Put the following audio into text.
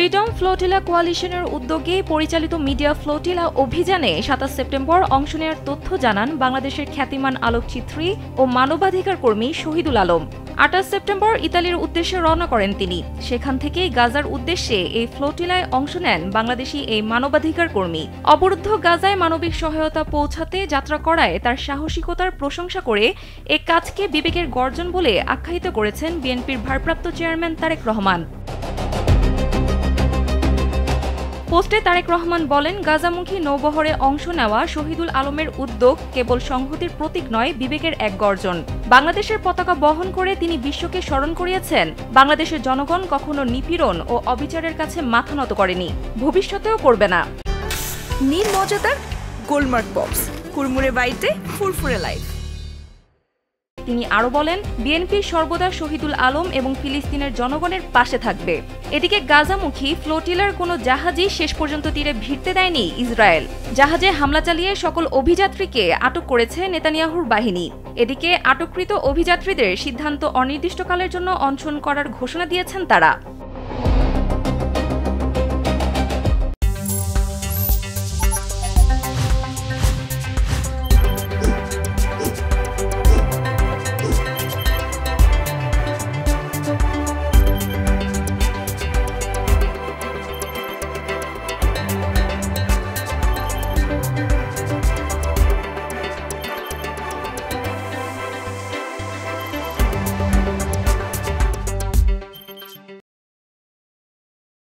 Freedom flotilla কোয়ালিশনের উদ্যোগে পরিচালিত media flotilla অভিযানে ২৭ সেপ্টেম্বর অংশ নেওয়ার তথ্য জানান বাংলাদেশের খ্যাতিমান আলোকচিত্রী ও মানবাধিকার কর্মী শহীদুল আলম। ২৮ সেপ্টেম্বর ইতালির উদ্দেশ্যে রওনা করেন তিনি। সেখান থেকেই গাজার উদ্দেশ্যে এই ফ্লোটিলায় অংশ নেন বাংলাদেশি এই মানবাধিকার কর্মী। অবরুদ্ধ গাজায় মানবিক সহায়তা পৌঁছাতে যাত্রা করায় তার সাহসিকতার প্রশংসা করে এ কাজকে বিবেকের গর্জন বলে আখ্যায়িত করেছেন বিএনপির ভারপ্রাপ্ত চেয়ারম্যান তারেক রহমান। পোস্টে তারেক রহমান বলেন, গাজামুখী নৌবহরে অংশ নেওয়া শহীদুল আলমের উদ্যোগ কেবল সংহতির প্রতীক নয়, বিবেকের এক গর্জন। বাংলাদেশের পতাকা বহন করে তিনি বিশ্বকে স্মরণ করিয়েছেন, বাংলাদেশের জনগণ কখনো নিপীড়ন ও অবিচারের কাছে মাথা নত করেনি, ভবিষ্যতেও করবে না। নীল মজাদার গোলমার্ক বক্স, কুরমুরে বাইটে ফুরফুরে লাইফ। তিনি আরও বলেন, বিএনপি সর্বদা শহীদুল আলম এবং ফিলিস্তিনের জনগণের পাশে থাকবে। এদিকে গাজামুখী ফ্লোটিলার কোনো জাহাজই শেষ পর্যন্ত তীরে ভিড়তে দেয়নি ইসরায়েল। জাহাজে হামলা চালিয়ে সকল অভিযাত্রীকে আটক করেছে নেতানিয়াহুর বাহিনী। এদিকে আটককৃত অভিযাত্রীদের সিদ্ধান্ত অনির্দিষ্টকালের জন্য অনশন করার ঘোষণা দিয়েছেন তারা।